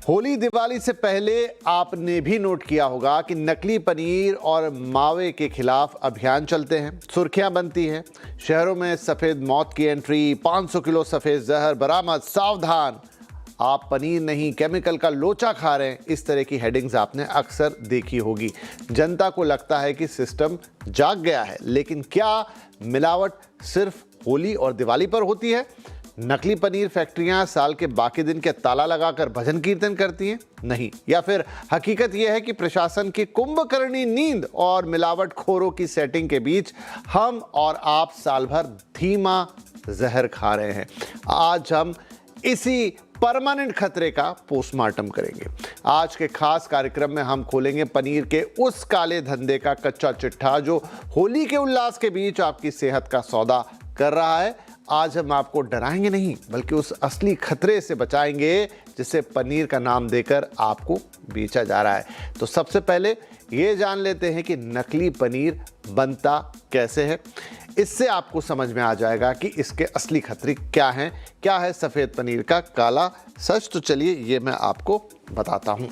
होली दिवाली से पहले आपने भी नोट किया होगा कि नकली पनीर और मावे के खिलाफ अभियान चलते हैं, सुर्खियां बनती हैं। शहरों में सफेद मौत की एंट्री, 500 किलो सफेद जहर बरामद, सावधान आप पनीर नहीं केमिकल का लोचा खा रहे हैं। इस तरह की हेडिंग्स आपने अक्सर देखी होगी। जनता को लगता है कि सिस्टम जाग गया है, लेकिन क्या मिलावट सिर्फ होली और दिवाली पर होती है? नकली पनीर फैक्ट्रियां साल के बाकी दिन के ताला लगाकर भजन कीर्तन करती हैं? नहीं। या फिर हकीकत यह है कि प्रशासन की कुंभकर्णी नींद और मिलावटखोरों की सेटिंग के बीच हम और आप साल भर धीमा जहर खा रहे हैं। आज हम इसी परमानेंट खतरे का पोस्टमार्टम करेंगे। आज के खास कार्यक्रम में हम खोलेंगे पनीर के उस काले धंधे का कच्चा चिट्ठा जो होली के उल्लास के बीच आपकी सेहत का सौदा कर रहा है। आज हम आपको डराएंगे नहीं, बल्कि उस असली खतरे से बचाएंगे जिसे पनीर का नाम देकर आपको बेचा जा रहा है। तो सबसे पहले ये जान लेते हैं कि नकली पनीर बनता कैसे है। इससे आपको समझ में आ जाएगा कि इसके असली खतरे क्या हैं। क्या है सफ़ेद पनीर का काला सच? तो चलिए ये मैं आपको बताता हूँ।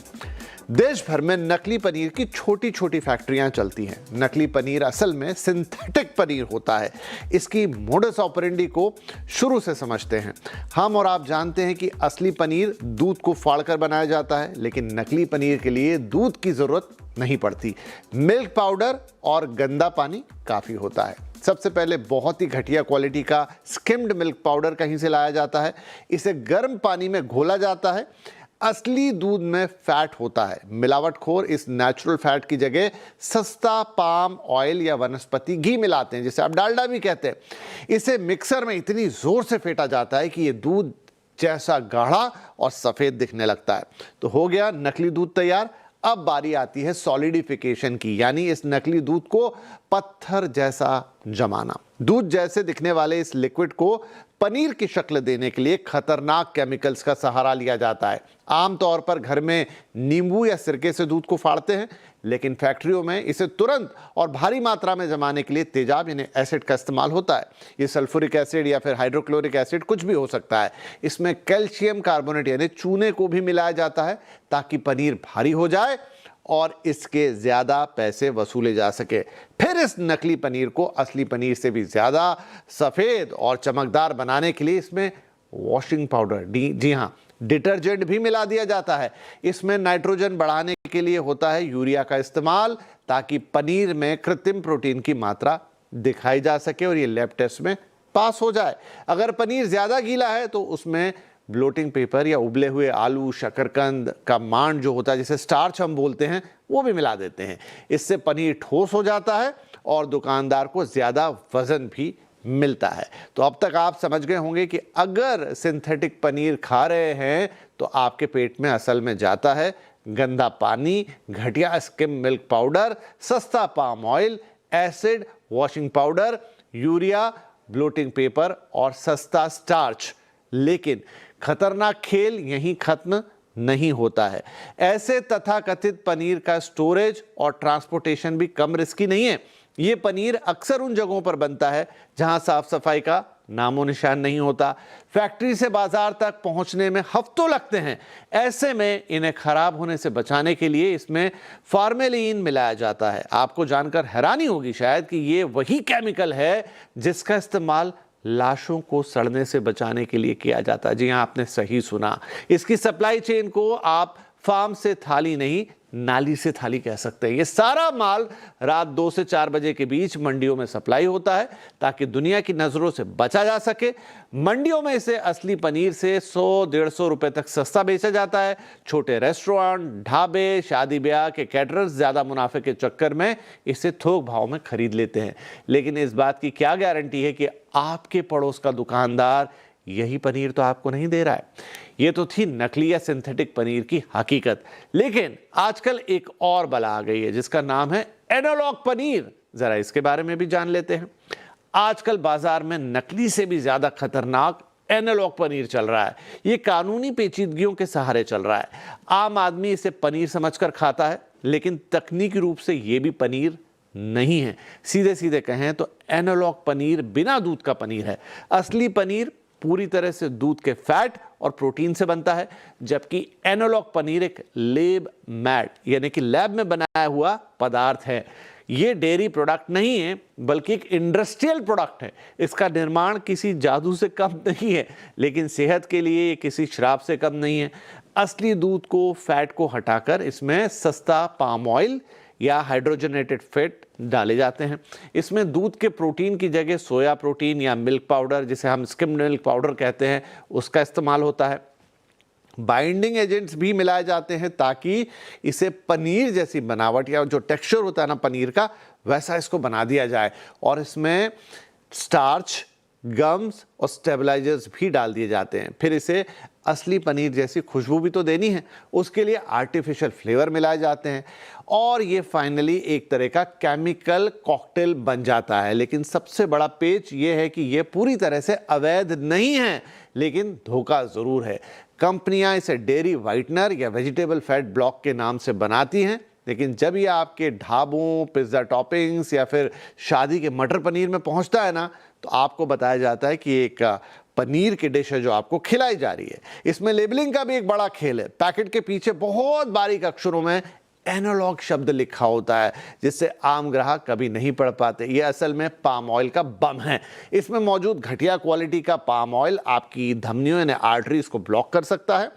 देश भर में नकली पनीर की छोटी छोटी फैक्ट्रियां चलती हैं। नकली पनीर असल में सिंथेटिक पनीर होता है। इसकी मोडस ऑपरेंडी को शुरू से समझते हैं। हम और आप जानते हैं कि असली पनीर दूध को फाड़कर बनाया जाता है, लेकिन नकली पनीर के लिए दूध की जरूरत नहीं पड़ती। मिल्क पाउडर और गंदा पानी काफ़ी होता है। सबसे पहले बहुत ही घटिया क्वालिटी का स्किम्ड मिल्क पाउडर कहीं से लाया जाता है। इसे गर्म पानी में घोला जाता है। असली दूध में फैट होता है। मिलावटखोर इस नेचुरल फैट की जगह सस्ता पाम ऑयल या वनस्पति घी मिलाते हैं, जिसे आप डालडा भी कहते हैं। इसे मिक्सर में इतनी जोर से फेंटा जाता है कि ये दूध जैसा गाढ़ा और सफेद दिखने लगता है। तो हो गया नकली दूध तैयार। अब बारी आती है सॉलिडिफिकेशन की, यानी इस नकली दूध को पत्थर जैसा जमाना। दूध जैसे दिखने वाले इस लिक्विड को पनीर की शक्ल देने के लिए खतरनाक केमिकल्स का सहारा लिया जाता है। आमतौर पर घर में नींबू या सिरके से दूध को फाड़ते हैं, लेकिन फैक्ट्रियों में इसे तुरंत और भारी मात्रा में जमाने के लिए तेजाब यानी एसिड का इस्तेमाल होता है। ये सल्फ्यूरिक एसिड या फिर हाइड्रोक्लोरिक एसिड कुछ भी हो सकता है। इसमें कैल्शियम कार्बोनेट यानी चूने को भी मिलाया जाता है ताकि पनीर भारी हो जाए और इसके ज़्यादा पैसे वसूले जा सके। फिर इस नकली पनीर को असली पनीर से भी ज़्यादा सफ़ेद और चमकदार बनाने के लिए इसमें वॉशिंग पाउडर, जी हाँ, डिटर्जेंट भी मिला दिया जाता है। इसमें नाइट्रोजन बढ़ाने के लिए होता है यूरिया का इस्तेमाल, ताकि पनीर में कृत्रिम प्रोटीन की मात्रा दिखाई जा सके और ये लैब टेस्ट में पास हो जाए। अगर पनीर ज़्यादा गीला है तो उसमें ब्लोटिंग पेपर या उबले हुए आलू, शकरकंद का मांड जो होता है, जिसे स्टार्च हम बोलते हैं, वो भी मिला देते हैं। इससे पनीर ठोस हो जाता है और दुकानदार को ज़्यादा वजन भी मिलता है। तो अब तक आप समझ गए होंगे कि अगर सिंथेटिक पनीर खा रहे हैं तो आपके पेट में असल में जाता है गंदा पानी, घटिया स्किम मिल्क पाउडर, सस्ता palm oil, acid, washing powder, urea, blotting paper और सस्ता स्टार्च। लेकिन खतरनाक खेल यहीं खत्म नहीं होता है। ऐसे तथाकथित पनीर का स्टोरेज और ट्रांसपोर्टेशन भी कम रिस्की नहीं है। ये पनीर अक्सर उन जगहों पर बनता है जहां साफ सफाई का नामो निशान नहीं होता। फैक्ट्री से बाजार तक पहुंचने में हफ्तों लगते हैं। ऐसे में इन्हें खराब होने से बचाने के लिए इसमें फार्मेलिन मिलाया जाता है। आपको जानकर हैरानी होगी शायद कि ये वही केमिकल है जिसका इस्तेमाल लाशों को सड़ने से बचाने के लिए किया जाता है। जी हाँ, आपने सही सुना। इसकी सप्लाई चेन को आप फार्म से थाली नहीं, नाली से थाली कह सकते हैं। ये सारा माल रात 2 से 4 बजे के बीच मंडियों में सप्लाई होता है ताकि दुनिया की नज़रों से बचा जा सके। मंडियों में इसे असली पनीर से 100-150 रुपए तक सस्ता बेचा जाता है। छोटे रेस्टोरेंट, ढाबे, शादी ब्याह के कैटरर्स ज़्यादा मुनाफे के चक्कर में इसे थोक भाव में खरीद लेते हैं। लेकिन इस बात की क्या गारंटी है कि आपके पड़ोस का दुकानदार यही पनीर तो आपको नहीं दे रहा है? ये तो थी नकली या सिंथेटिक पनीर की हकीकत। लेकिन आजकल एक और बला आ गई है जिसका नाम है एनालॉग पनीर। जरा इसके बारे में भी जान लेते हैं। आजकल बाजार में नकली से भी ज्यादा खतरनाक एनालॉग पनीर चल रहा है। ये कानूनी पेचीदगियों के सहारे चल रहा है। आम आदमी इसे पनीर समझकर खाता है, लेकिन तकनीकी रूप से ये भी पनीर नहीं है। सीधे सीधे कहें तो एनालॉग पनीर बिना दूध का पनीर है। असली पनीर पूरी तरह से दूध के फैट और प्रोटीन से बनता है, जबकि एनालॉग पनीर एक लैब मैड यानी कि लैब में बनाया हुआ पदार्थ है। ये डेयरी प्रोडक्ट नहीं है बल्कि एक इंडस्ट्रियल प्रोडक्ट है। इसका निर्माण किसी जादू से कम नहीं है, लेकिन सेहत के लिए किसी शराब से कम नहीं है। असली दूध को, फैट को हटाकर इसमें सस्ता पाम ऑयल या हाइड्रोजनेटेड फैट डाले जाते हैं। इसमें दूध के प्रोटीन की जगह सोया प्रोटीन या मिल्क पाउडर, जिसे हम स्किम्ड मिल्क पाउडर कहते हैं, उसका इस्तेमाल होता है। बाइंडिंग एजेंट्स भी मिलाए जाते हैं ताकि इसे पनीर जैसी बनावट या जो टेक्सचर होता है ना पनीर का, वैसा इसको बना दिया जाए। और इसमें स्टार्च, गम्स और स्टेबलाइजर्स भी डाल दिए जाते हैं। फिर इसे असली पनीर जैसी खुशबू भी तो देनी है, उसके लिए आर्टिफिशियल फ्लेवर मिलाए जाते हैं और ये फाइनली एक तरह का केमिकल कॉकटेल बन जाता है। लेकिन सबसे बड़ा पेच ये है कि ये पूरी तरह से अवैध नहीं है, लेकिन धोखा ज़रूर है। कंपनियां इसे डेयरी वाइटनर या वेजिटेबल फैट ब्लॉक के नाम से बनाती हैं, लेकिन जब ये आपके ढाबों, पिज्ज़ा टॉपिंग्स या फिर शादी के मटर पनीर में पहुंचता है ना, तो आपको बताया जाता है कि एक पनीर की डिश है जो आपको खिलाई जा रही है। इसमें लेबलिंग का भी एक बड़ा खेल है। पैकेट के पीछे बहुत बारीक अक्षरों में एनालॉग शब्द लिखा होता है, जिससे आम ग्राहक कभी नहीं पढ़ पाते। ये असल में पाम ऑयल का बम है। इसमें मौजूद घटिया क्वालिटी का पाम ऑयल आपकी धमनियों यानी आर्टरीज को ब्लॉक कर सकता है,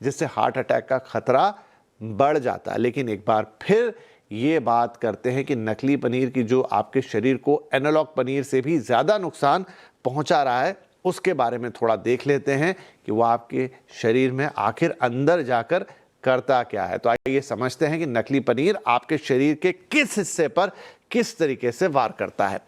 जिससे हार्ट अटैक का खतरा बढ़ जाता है। लेकिन एक बार फिर ये बात करते हैं कि नकली पनीर की जो आपके शरीर को एनालॉग पनीर से भी ज़्यादा नुकसान पहुंचा रहा है, उसके बारे में थोड़ा देख लेते हैं कि वो आपके शरीर में आखिर अंदर जाकर करता क्या है। तो आइए समझते हैं कि नकली पनीर आपके शरीर के किस हिस्से पर किस तरीके से वार करता है।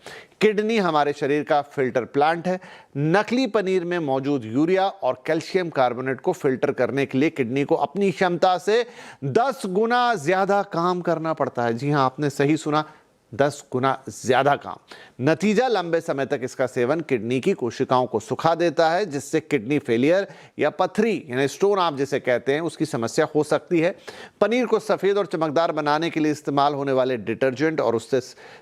किडनी हमारे शरीर का फिल्टर प्लांट है। नकली पनीर में मौजूद यूरिया और कैल्शियम कार्बोनेट को फिल्टर करने के लिए किडनी को अपनी क्षमता से 10 गुना ज्यादा काम करना पड़ता है। जी हां, आपने सही सुना, 10 गुना ज्यादा काम। नतीजा, लंबे समय तक इसका सेवन किडनी की कोशिकाओं को सुखा देता है, जिससे किडनी फेलियर या पथरी यानी स्टोन आप जिसे कहते हैं, उसकी समस्या हो सकती है। पनीर को सफेद और चमकदार बनाने के लिए इस्तेमाल होने वाले डिटर्जेंट और उससे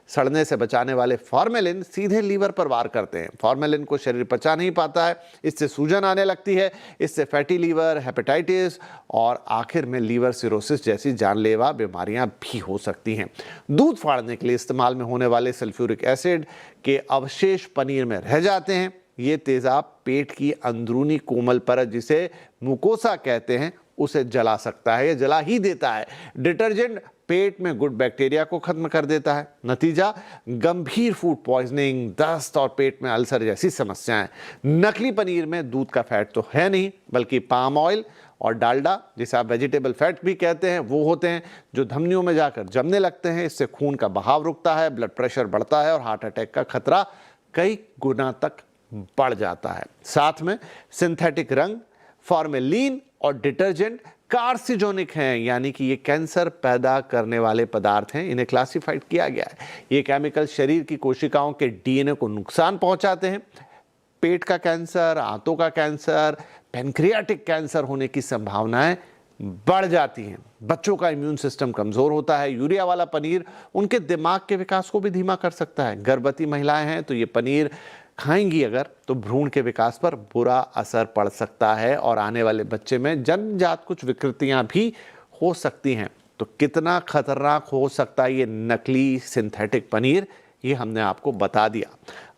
सड़ने से बचाने वाले फॉर्मेलिन सीधे लीवर पर वार करते हैं। फॉर्मेलिन को शरीर पचा नहीं पाता है, इससे सूजन आने लगती है। इससे फैटी लीवर, हेपेटाइटिस और आखिर में लीवर सिरोसिस जैसी जानलेवा बीमारियां भी हो सकती हैं। दूध फाड़ने के लिए इस्तेमाल में होने वाले सल्फ्यूरिक एसिड के अवशेष पनीर में रह जाते हैं। ये तेजाब पेट की अंदरूनी कोमल परत, जिसे मुकोसा कहते हैं, उसे जला सकता है या जला ही देता है। डिटर्जेंट पेट में गुड बैक्टीरिया को खत्म कर देता है। नतीजा, गंभीर फूड पॉइजनिंग, दस्त और पेट में अल्सर जैसी समस्याएं। नकली पनीर में दूध का फैट तो है नहीं, बल्कि पाम ऑयल और डालडा, जिसे आप वेजिटेबल फैट भी कहते हैं, वो होते हैं जो धमनियों में जाकर जमने लगते हैं। इससे खून का बहाव रुकता है, ब्लड प्रेशर बढ़ता है और हार्ट अटैक का खतरा कई गुना तक बढ़ जाता है। साथ में सिंथेटिक रंग, फॉर्मेलिन और डिटर्जेंट कार्सिनोजेनिक हैं, यानी कि ये कैंसर पैदा करने वाले पदार्थ हैं। इन्हें क्लासिफाइड किया गया है। ये केमिकल शरीर की कोशिकाओं के डीएनए को नुकसान पहुंचाते हैं। पेट का कैंसर, आंतों का कैंसर, पैनक्रियाटिक कैंसर होने की संभावनाएं बढ़ जाती हैं। बच्चों का इम्यून सिस्टम कमजोर होता है। यूरिया वाला पनीर उनके दिमाग के विकास को भी धीमा कर सकता है। गर्भवती महिलाएं हैं तो ये पनीर खाएंगी अगर, तो भ्रूण के विकास पर बुरा असर पड़ सकता है और आने वाले बच्चे में जन्मजात कुछ विकृतियां भी हो सकती हैं। तो कितना खतरनाक हो सकता है ये नकली सिंथेटिक पनीर, ये हमने आपको बता दिया।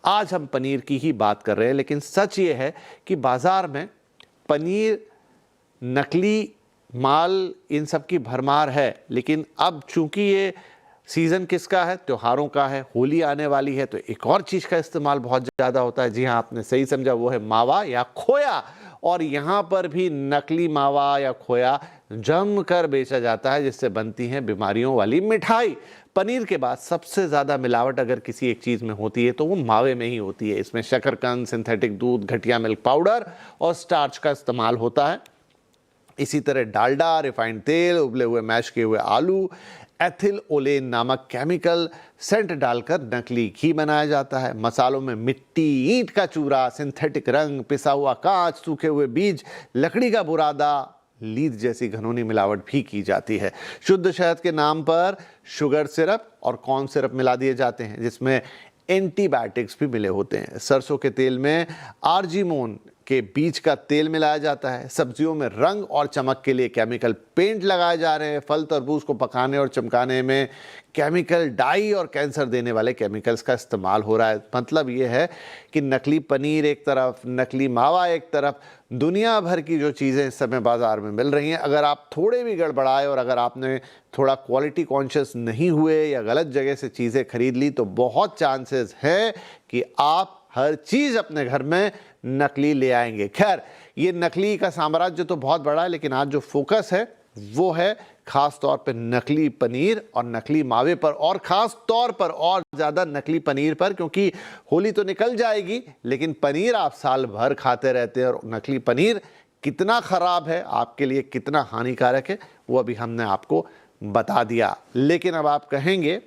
आज हम पनीर की ही बात कर रहे हैं, लेकिन सच ये है कि बाजार में पनीर, नकली माल, इन सब की भरमार है। लेकिन अब चूंकि ये सीज़न किसका है, त्योहारों का है, होली आने वाली है, तो एक और चीज़ का इस्तेमाल बहुत ज़्यादा होता है। जी हाँ, आपने सही समझा, वो है मावा या खोया। और यहाँ पर भी नकली मावा या खोया जम कर बेचा जाता है, जिससे बनती हैं बीमारियों वाली मिठाई। पनीर के बाद सबसे ज़्यादा मिलावट अगर किसी एक चीज़ में होती है तो वो मावे में ही होती है। इसमें शकरकंद, सिंथेटिक दूध, घटिया मिल्क पाउडर और स्टार्च का इस्तेमाल होता है। इसी तरह डालडा, रिफाइंड तेल, उबले हुए मैश किए हुए आलू, एथिल ओलेन नामक केमिकल सेंट डालकर नकली घी बनाया जाता है। मसालों में मिट्टी, ईंट का चूरा, सिंथेटिक रंग, पिसा हुआ कांच, सूखे हुए बीज, लकड़ी का बुरादा, लीद जैसी घनौनी मिलावट भी की जाती है। शुद्ध शहद के नाम पर शुगर सिरप और कॉर्न सिरप मिला दिए जाते हैं, जिसमें एंटीबायोटिक्स भी मिले होते हैं। सरसों के तेल में आर्जिमोन के बीज का तेल मिलाया जाता है, सब्जियों में रंग और चमक के लिए केमिकल पेंट लगाए जा रहे हैं, फल तरबूज को पकाने और चमकाने में केमिकल डाई और कैंसर देने वाले केमिकल्स का इस्तेमाल हो रहा है। मतलब ये है कि नकली पनीर एक तरफ, नकली मावा एक तरफ, दुनिया भर की जो चीज़ें इस समय बाज़ार में मिल रही हैं, अगर आप थोड़े भी गड़बड़ाए और अगर आपने थोड़ा क्वालिटी कॉन्शियस नहीं हुए या गलत जगह से चीज़ें खरीद ली तो बहुत चांसेस है कि आप हर चीज़ अपने घर में नकली ले आएंगे। खैर, ये नकली का साम्राज्य तो बहुत बड़ा है, लेकिन आज जो फोकस है वो है खास तौर पे नकली पनीर और नकली मावे पर, और खास तौर पर और ज़्यादा नकली पनीर पर, क्योंकि होली तो निकल जाएगी लेकिन पनीर आप साल भर खाते रहते हैं और नकली पनीर कितना ख़राब है, आपके लिए कितना हानिकारक है, वो अभी हमने आपको बता दिया। लेकिन अब आप कहेंगे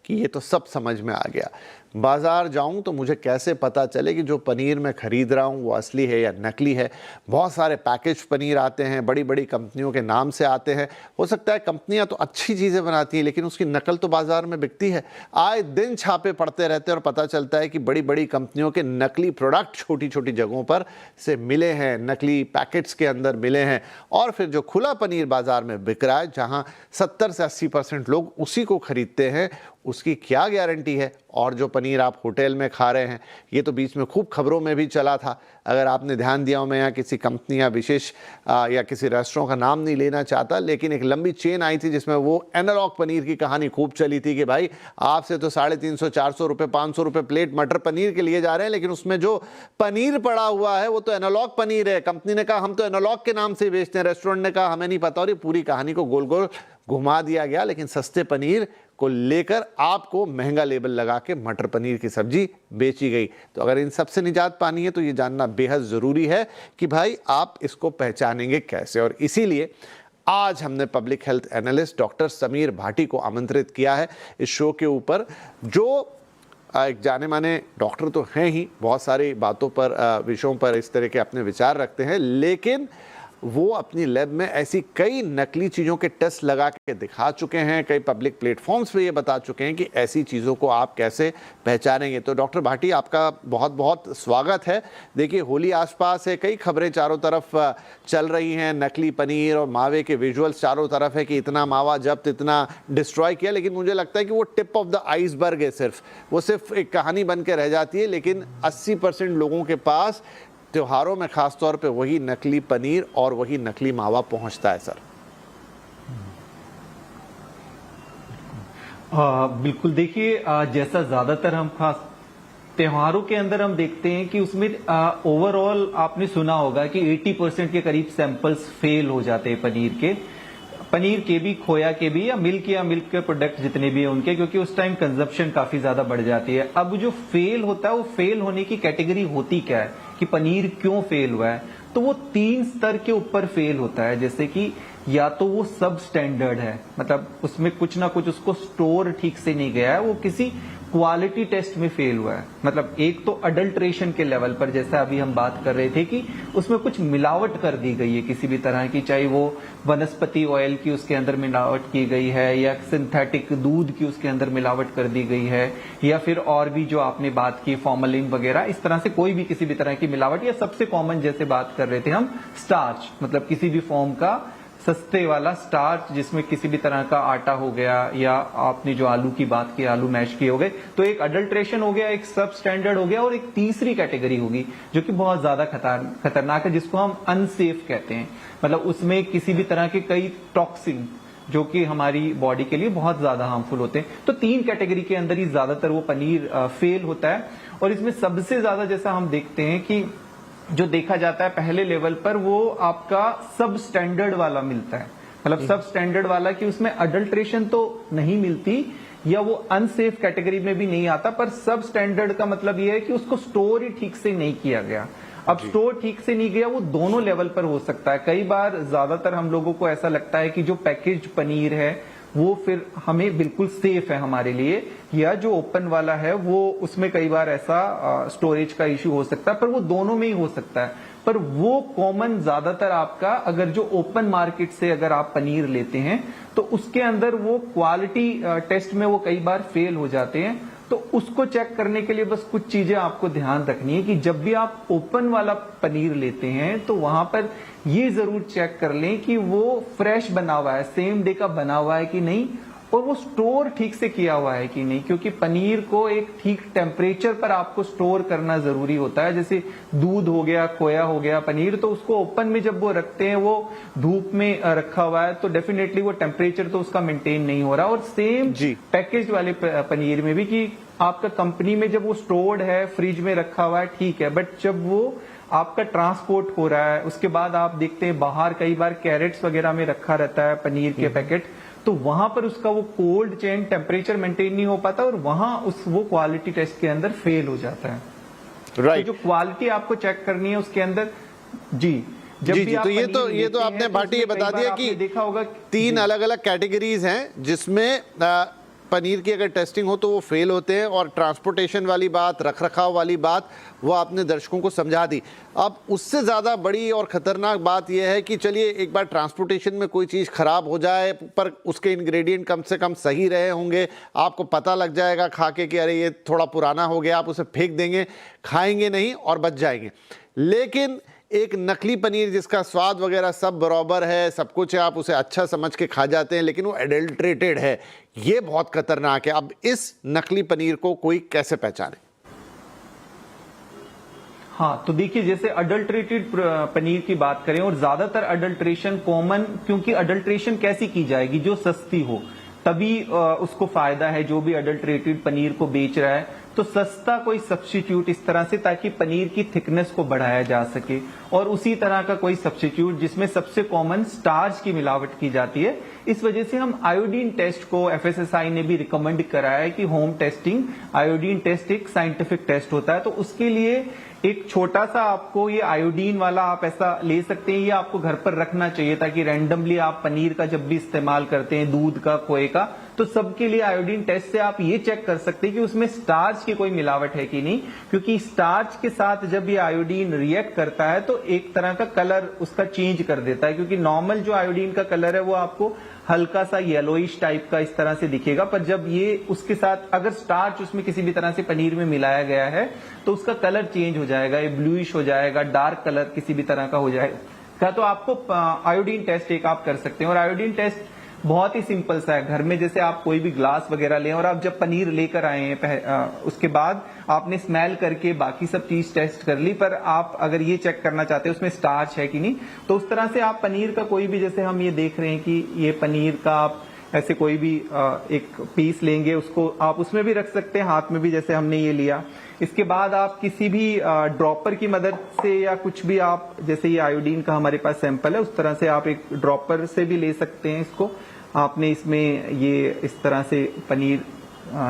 कि ये तो सब समझ में आ गया, बाज़ार जाऊं तो मुझे कैसे पता चले कि जो पनीर मैं ख़रीद रहा हूं वो असली है या नकली है। बहुत सारे पैकेज पनीर आते हैं, बड़ी बड़ी कंपनियों के नाम से आते हैं। हो सकता है कंपनियां तो अच्छी चीज़ें बनाती हैं लेकिन उसकी नकल तो बाज़ार में बिकती है। आए दिन छापे पड़ते रहते हैं और पता चलता है कि बड़ी बड़ी कंपनियों के नकली प्रोडक्ट छोटी छोटी जगहों पर से मिले हैं, नकली पैकेट्स के अंदर मिले हैं। और फिर जो खुला पनीर बाज़ार में बिक रहा है, जहाँ 70 से 80% लोग उसी को खरीदते हैं, उसकी क्या गारंटी है। और जो पनीर आप होटल में खा रहे हैं, ये तो बीच में खूब खबरों में भी चला था, अगर आपने ध्यान दिया हो। मैं यहाँ किसी कंपनी या विशेष या किसी रेस्टोरेंट का नाम नहीं लेना चाहता, लेकिन एक लंबी चेन आई थी जिसमें वो एनालॉग पनीर की कहानी खूब चली थी कि भाई आपसे तो 350 400 रुपये 500 रुपये प्लेट मटर पनीर के लिए जा रहे हैं, लेकिन उसमें जो पनीर पड़ा हुआ है वो तो एनालॉग पनीर है। कंपनी ने कहा हम तो एनालॉग के नाम से बेचते हैं, रेस्टोरेंट ने कहा हमें नहीं पता, और ये पूरी कहानी को गोल गोल घुमा दिया गया। लेकिन सस्ते पनीर को लेकर आपको महंगा लेबल लगा के मटर पनीर की सब्जी बेची गई। तो अगर इन सब से निजात पानी है तो ये जानना बेहद ज़रूरी है कि भाई आप इसको पहचानेंगे कैसे। और इसीलिए आज हमने public health analyst doctor Sameer Bhati को आमंत्रित किया है इस शो के ऊपर, जो एक जाने माने डॉक्टर तो हैं ही, बहुत सारी बातों पर, विषयों पर इस तरह के अपने विचार रखते हैं, लेकिन वो अपनी लैब में ऐसी कई नकली चीज़ों के टेस्ट लगा के दिखा चुके हैं, कई पब्लिक प्लेटफॉर्म्स पे ये बता चुके हैं कि ऐसी चीज़ों को आप कैसे पहचानेंगे। तो डॉक्टर भाटी, आपका बहुत बहुत स्वागत है। देखिए, होली आसपास है, कई खबरें चारों तरफ चल रही हैं, नकली पनीर और मावे के विजुअल्स चारों तरफ है कि इतना मावा जब्त, इतना डिस्ट्रॉय किया, लेकिन मुझे लगता है कि वो टिप ऑफ द आइसबर्ग है, वो सिर्फ एक कहानी बन के रह जाती है। लेकिन 80% लोगों के पास त्योहारों में खास तौर पे वही नकली पनीर और वही नकली मावा पहुंचता है। सर, बिल्कुल। देखिए, जैसा ज्यादातर हम खास त्योहारों के अंदर हम देखते हैं कि उसमें ओवरऑल आपने सुना होगा कि 80% के करीब सैंपल्स फेल हो जाते हैं पनीर के भी, खोया के भी, या मिल्क के प्रोडक्ट जितने भी हैं उनके, क्योंकि उस टाइम कंजप्शन काफी ज्यादा बढ़ जाती है। अब जो फेल होता है वो फेल होने की कैटेगरी होती क्या है कि पनीर क्यों फेल हुआ है, तो वो 3 स्तर के ऊपर फेल होता है। जैसे कि या तो वो सब स्टैंडर्ड है, मतलब उसमें कुछ ना कुछ उसको स्टोर ठीक से नहीं गया है, वो किसी क्वालिटी टेस्ट में फेल हुआ है। मतलब एक तो अडल्ट्रेशन के लेवल पर, जैसा अभी हम बात कर रहे थे कि उसमें कुछ मिलावट कर दी गई है किसी भी तरह की, चाहे वो वनस्पति ऑयल की उसके अंदर मिलावट की गई है या सिंथेटिक दूध की उसके अंदर मिलावट कर दी गई है, या फिर और भी जो आपने बात की फॉर्मलिन वगैरह, इस तरह से कोई भी किसी भी तरह की मिलावट, या सबसे कॉमन जैसे बात कर रहे थे हम स्टार्च, मतलब किसी भी फॉर्म का सस्ते वाला स्टार्च जिसमें किसी भी तरह का आटा हो गया, या आपने जो आलू की बात की, आलू मैश किए हो गए, तो एक अडल्ट्रेशन हो गया, एक सब स्टैंडर्ड हो गया, और एक तीसरी कैटेगरी होगी जो कि बहुत ज्यादा खतरनाक है, जिसको हम अनसेफ कहते हैं। मतलब उसमें किसी भी तरह के कई टॉक्सिन जो कि हमारी बॉडी के लिए बहुत ज्यादा हार्मफुल होते हैं। तो 3 कैटेगरी के अंदर ही ज्यादातर वो पनीर फेल होता है। और इसमें सबसे ज्यादा जैसा हम देखते हैं कि जो देखा जाता है पहले लेवल पर, वो आपका सब स्टैंडर्ड वाला मिलता है। मतलब सब स्टैंडर्ड वाला कि उसमें अडल्ट्रेशन तो नहीं मिलती या वो अनसेफ कैटेगरी में भी नहीं आता, पर सब स्टैंडर्ड का मतलब ये है कि उसको स्टोर ही ठीक से नहीं किया गया। अब स्टोर ठीक से नहीं गया, वो दोनों लेवल पर हो सकता है। कई बार ज्यादातर हम लोगों को ऐसा लगता है कि जो पैकेज्ड पनीर है वो फिर हमें बिल्कुल सेफ है हमारे लिए, या जो ओपन वाला है वो उसमें कई बार ऐसा स्टोरेज का इश्यू हो सकता है, पर वो दोनों में ही हो सकता है। पर वो कॉमन ज्यादातर आपका, अगर जो ओपन मार्केट से अगर आप पनीर लेते हैं तो उसके अंदर वो क्वालिटी टेस्ट में वो कई बार फेल हो जाते हैं। तो उसको चेक करने के लिए बस कुछ चीजें आपको ध्यान रखनी है कि जब भी आप ओपन वाला पनीर लेते हैं तो वहां पर ये जरूर चेक कर लें कि वो फ्रेश बना हुआ है, सेम डे का बना हुआ है कि नहीं, और वो स्टोर ठीक से किया हुआ है कि नहीं, क्योंकि पनीर को एक ठीक टेम्परेचर पर आपको स्टोर करना जरूरी होता है। जैसे दूध हो गया, खोया हो गया, पनीर, तो उसको ओपन में जब वो रखते हैं, वो धूप में रखा हुआ है, तो डेफिनेटली वो टेम्परेचर तो उसका मेंटेन नहीं हो रहा। और सेम पैकेज वाले पनीर में भी कि आपका कंपनी में जब वो स्टोर्ड है, फ्रिज में रखा हुआ है, ठीक है, बट जब वो आपका ट्रांसपोर्ट हो रहा है, उसके बाद आप देखते हैं बाहर कई बार कैरेट्स वगैरह में रखा रहता है पनीर के पैकेट, तो वहां पर उसका वो कोल्ड चेन टेम्परेचर मेंटेन नहीं हो पाता और वहां वो क्वालिटी टेस्ट के अंदर फेल हो जाता है। राइट। तो जो क्वालिटी आपको चेक करनी है उसके अंदर जी, जब जी भी जी, आप तो ये तो आपने भाटी ये बता दिया कि देखा होगा 3 अलग अलग कैटेगरीज हैं जिसमें पनीर की अगर टेस्टिंग हो तो वो फेल होते हैं, और ट्रांसपोर्टेशन वाली बात, रख रखाव वाली बात, वो आपने दर्शकों को समझा दी। अब उससे ज़्यादा बड़ी और ख़तरनाक बात यह है कि चलिए एक बार ट्रांसपोर्टेशन में कोई चीज़ ख़राब हो जाए पर उसके इंग्रेडिएंट कम से कम सही रहे होंगे, आपको पता लग जाएगा खा के कि अरे ये थोड़ा पुराना हो गया, आप उसे फेंक देंगे, खाएंगे नहीं और बच जाएंगे। लेकिन एक नकली पनीर जिसका स्वाद वगैरह सब बराबर है, सब कुछ है, आप उसे अच्छा समझ के खा जाते हैं, लेकिन वो एडल्ट्रेटेड है, ये बहुत खतरनाक है। अब इस नकली पनीर को कोई कैसे पहचाने? हाँ, तो देखिए, जैसे अडल्ट्रेटेड पनीर की बात करें, और ज्यादातर अडल्ट्रेशन कॉमन, क्योंकि अडल्ट्रेशन कैसी की जाएगी, जो सस्ती हो तभी उसको फायदा है। जो भी अडल्ट्रेटेड पनीर को बेच रहा है तो सस्ता कोई सब्स्टिट्यूट इस तरह से, ताकि पनीर की थिकनेस को बढ़ाया जा सके, और उसी तरह का कोई सब्स्टिट्यूट जिसमें सबसे कॉमन स्टार्च की मिलावट की जाती है। इस वजह से हम आयोडीन टेस्ट को, एफएसएसआई ने भी रिकमेंड कराया है कि होम टेस्टिंग, आयोडीन टेस्ट एक साइंटिफिक टेस्ट होता है, तो उसके लिए एक छोटा सा आपको ये आयोडीन वाला आप ऐसा ले सकते हैं, ये आपको घर पर रखना चाहिए, ताकि रैंडमली आप पनीर का जब भी इस्तेमाल करते हैं, दूध का, खोए का, तो सबके लिए आयोडीन टेस्ट से आप ये चेक कर सकते हैं कि उसमें स्टार्च की कोई मिलावट है कि नहीं, क्योंकि स्टार्च के साथ जब ये आयोडीन रिएक्ट करता है तो एक तरह का कलर उसका चेंज कर देता है, क्योंकि नॉर्मल जो आयोडीन का कलर है वो आपको हल्का सा येलोइश टाइप का इस तरह से दिखेगा, पर जब ये उसके साथ अगर स्टार्च उसमें किसी भी तरह से पनीर में मिलाया गया है तो उसका कलर चेंज हो जाएगा, ये ब्लूइश हो जाएगा, डार्क कलर किसी भी तरह का हो जाएगा। तो आपको आयोडीन टेस्ट एक आप कर सकते हैं, और आयोडीन टेस्ट बहुत ही सिंपल सा है। घर में जैसे आप कोई भी ग्लास वगैरह लें, और आप जब पनीर लेकर आए हैं उसके बाद आपने स्मेल करके बाकी सब चीज टेस्ट कर ली, पर आप अगर ये चेक करना चाहते हैं उसमें स्टार्च है कि नहीं, तो उस तरह से आप पनीर का कोई भी, जैसे हम ये देख रहे हैं कि ये पनीर का आप ऐसे कोई भी एक पीस लेंगे, उसको आप उसमें भी रख सकते हैं, हाथ में भी, जैसे हमने ये लिया। इसके बाद आप किसी भी ड्रॉपर की मदद से, या कुछ भी आप, जैसे ये आयोडीन का हमारे पास सैंपल है, उस तरह से आप एक ड्रॉपर से भी ले सकते हैं इसको। आपने इसमें ये इस तरह से पनीर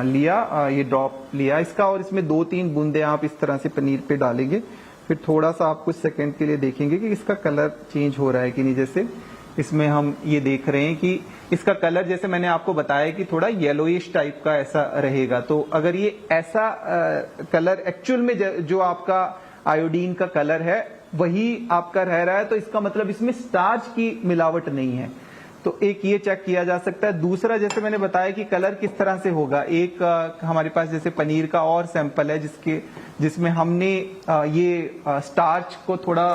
लिया, ये ड्रॉप लिया इसका, और इसमें 2-3 बूंदे आप इस तरह से पनीर पे डालेंगे, फिर थोड़ा सा आप कुछ सेकंड के लिए देखेंगे कि इसका कलर चेंज हो रहा है कि नहीं। जैसे इसमें हम ये देख रहे हैं कि इसका कलर, जैसे मैंने आपको बताया कि थोड़ा येलोइश टाइप का ऐसा रहेगा, तो अगर ये ऐसा कलर एक्चुअल में जो आपका आयोडीन का कलर है वही आपका रह रहा है, तो इसका मतलब इसमें स्टार्च की मिलावट नहीं है। तो एक ये चेक किया जा सकता है। दूसरा, जैसे मैंने बताया कि कलर किस तरह से होगा, एक हमारे पास जैसे पनीर का और सैंपल है जिसमें हमने ये स्टार्च को थोड़ा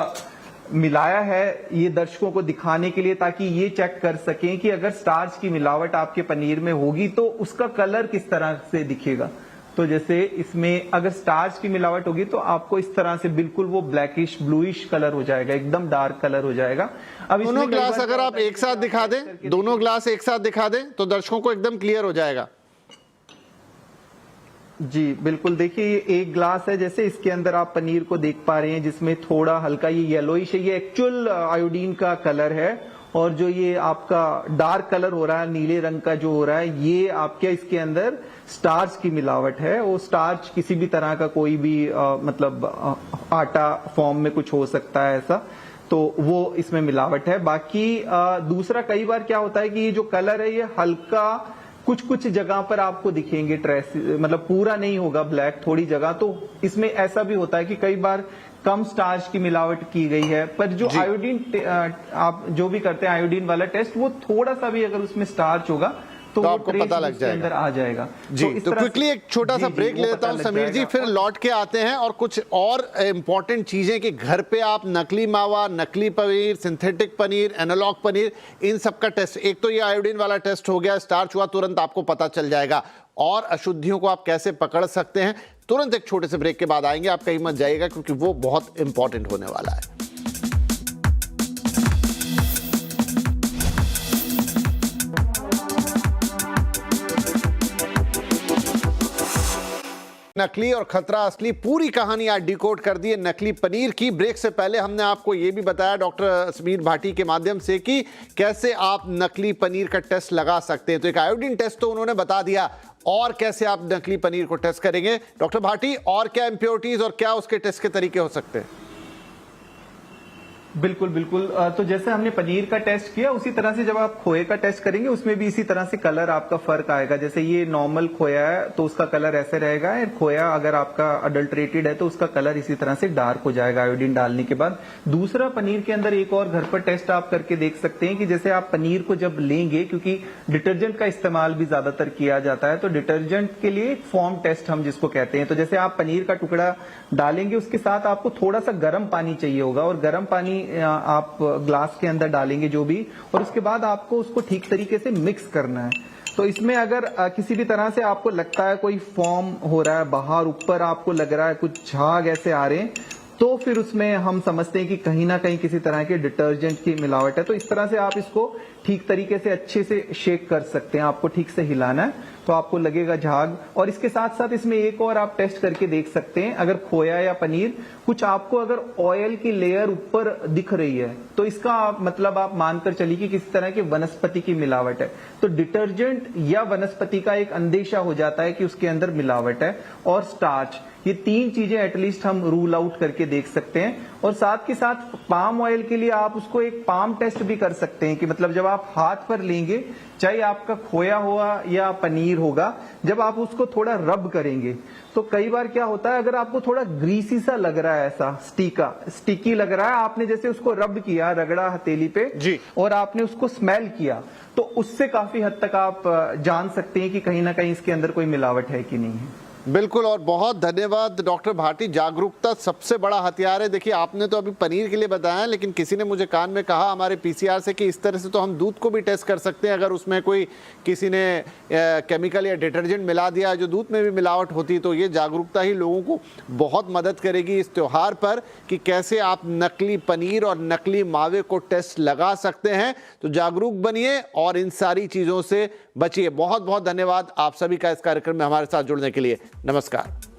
मिलाया है, ये दर्शकों को दिखाने के लिए, ताकि ये चेक कर सकें कि अगर स्टार्च की मिलावट आपके पनीर में होगी तो उसका कलर किस तरह से दिखेगा। तो जैसे इसमें अगर स्टार्च की मिलावट होगी तो आपको इस तरह से बिल्कुल वो ब्लैकिश ब्लूइश कलर हो जाएगा, एकदम डार्क कलर हो जाएगा। अब दोनों ग्लास अगर आप एक साथ दिखा दें, दोनों ग्लास एक साथ दिखा दें तो दर्शकों को एकदम क्लियर हो जाएगा। जी बिल्कुल, देखिए ये एक ग्लास है, जैसे इसके अंदर आप पनीर को देख पा रहे हैं जिसमें थोड़ा हल्का ये येलोइश है, ये एक्चुअल आयोडीन का कलर है, और जो ये आपका डार्क कलर हो रहा है, नीले रंग का जो हो रहा है, ये आपके इसके अंदर स्टार्च की मिलावट है। वो स्टार्च किसी भी तरह का कोई भी मतलब आटा फॉर्म में कुछ हो सकता है ऐसा, तो वो इसमें मिलावट है। बाकी दूसरा, कई बार क्या होता है कि ये जो कलर है ये हल्का कुछ जगह पर आपको दिखेंगे ट्रेस, मतलब पूरा नहीं होगा ब्लैक, थोड़ी जगह, तो इसमें ऐसा भी होता है कि कई बार कम स्टार्च की मिलावट की गई है, पर जो आयोडीन आप जो भी करते हैं आयोडीन वाला टेस्ट, वो थोड़ा सा भी अगर उसमें स्टार्च होगा तो वो आपको trace पता लग उसके अंदर आ जाएगा जी। इस तो तरह क्विकली से- एक छोटा सा जी, ब्रेक वो ले लेता पता हूं लग समीर जी, जाएगा। फिर लौट के आते हैं और कुछ और इंपॉर्टेंट चीजें कि घर पे आप नकली मावा, नकली पनीर, सिंथेटिक पनीर, एनालॉग पनीर, इन सब का टेस्ट, एक तो ये आयोडीन वाला टेस्ट हो गया, स्टार्च हुआ, तुरंत आपको पता चल जाएगा, और अशुद्धियों को आप कैसे पकड़ सकते हैं। तुरंत एक छोटे से ब्रेक के बाद आएंगे, आप कहीं मत जाइएगा क्योंकि वो बहुत इंपॉर्टेंट होने वाला है। नकली और खतरा असली, पूरी कहानी आज डिकोड कर दी है नकली पनीर की। ब्रेक से पहले हमने आपको यह भी बताया डॉक्टर समीर भाटी के माध्यम से कि कैसे आप नकली पनीर का टेस्ट लगा सकते हैं। तो एक आयोडीन टेस्ट तो उन्होंने बता दिया, और कैसे आप नकली पनीर को टेस्ट करेंगे डॉक्टर भाटी, और क्या इंप्योरिटीज और क्या उसके टेस्ट के तरीके हो सकते हैं? बिल्कुल बिल्कुल। तो जैसे हमने पनीर का टेस्ट किया, उसी तरह से जब आप खोए का टेस्ट करेंगे उसमें भी इसी तरह से कलर आपका फर्क आएगा। जैसे ये नॉर्मल खोया है तो उसका कलर ऐसे रहेगा, और खोया अगर आपका अडल्ट्रेटेड है तो उसका कलर इसी तरह से डार्क हो जाएगा आयोडीन डालने के बाद। दूसरा, पनीर के अंदर एक और घर पर टेस्ट आप करके देख सकते हैं कि जैसे आप पनीर को जब लेंगे, क्योंकि डिटर्जेंट का इस्तेमाल भी ज्यादातर किया जाता है, तो डिटर्जेंट के लिए एक फॉर्म टेस्ट हम जिसको कहते हैं। तो जैसे आप पनीर का टुकड़ा डालेंगे, उसके साथ आपको थोड़ा सा गर्म पानी चाहिए होगा, और गर्म पानी आप ग्लास के अंदर डालेंगे जो भी, और उसके बाद आपको उसको ठीक तरीके से मिक्स करना है। तो इसमें अगर किसी भी तरह से आपको लगता है कोई फॉर्म हो रहा है बाहर, ऊपर आपको लग रहा है कुछ झाग ऐसे आ रहे हैं, तो फिर उसमें हम समझते हैं कि कहीं ना कहीं किसी तरह के डिटर्जेंट की मिलावट है। तो इस तरह से आप इसको ठीक तरीके से अच्छे से शेक कर सकते हैं। आपको ठीक से हिलाना है तो आपको लगेगा झाग। और इसके साथ साथ इसमें एक और आप टेस्ट करके देख सकते हैं, अगर खोया या पनीर कुछ आपको अगर ऑयल की लेयर ऊपर दिख रही है, तो इसका मतलब आप मानकर चलिए कि किसी तरह की वनस्पति की मिलावट है। तो डिटर्जेंट या वनस्पति का एक अंदेशा हो जाता है कि उसके अंदर मिलावट है। और स्टार्च, ये तीन चीजें एटलीस्ट हम रूल आउट करके देख सकते हैं। और साथ के साथ पाम ऑयल के लिए आप उसको एक पाम टेस्ट भी कर सकते हैं, कि मतलब जब आप हाथ पर लेंगे, चाहे आपका खोया हुआ या पनीर होगा, जब आप उसको थोड़ा रब करेंगे तो कई बार क्या होता है, अगर आपको थोड़ा ग्रीसी सा लग रहा है, ऐसा स्टिकी लग रहा है, आपने जैसे उसको रब किया, रगड़ा हथेली पे जी, और आपने उसको स्मेल किया, तो उससे काफी हद तक आप जान सकते हैं कि कहीं ना कहीं इसके अंदर कोई मिलावट है कि नहीं है। बिल्कुल, और बहुत धन्यवाद डॉक्टर भाटी। जागरूकता सबसे बड़ा हथियार है। देखिए, आपने तो अभी पनीर के लिए बताया, लेकिन किसी ने मुझे कान में कहा हमारे पीसीआर से कि इस तरह से तो हम दूध को भी टेस्ट कर सकते हैं, अगर उसमें कोई किसी ने केमिकल या डिटर्जेंट मिला दिया जो दूध में भी मिलावट होती है। तो ये जागरूकता ही लोगों को बहुत मदद करेगी इस त्योहार पर, कि कैसे आप नकली पनीर और नकली मावे को टेस्ट लगा सकते हैं। तो जागरूक बनिए और इन सारी चीज़ों से बचिए। बहुत बहुत धन्यवाद आप सभी का इस कार्यक्रम में हमारे साथ जुड़ने के लिए। नमस्कार।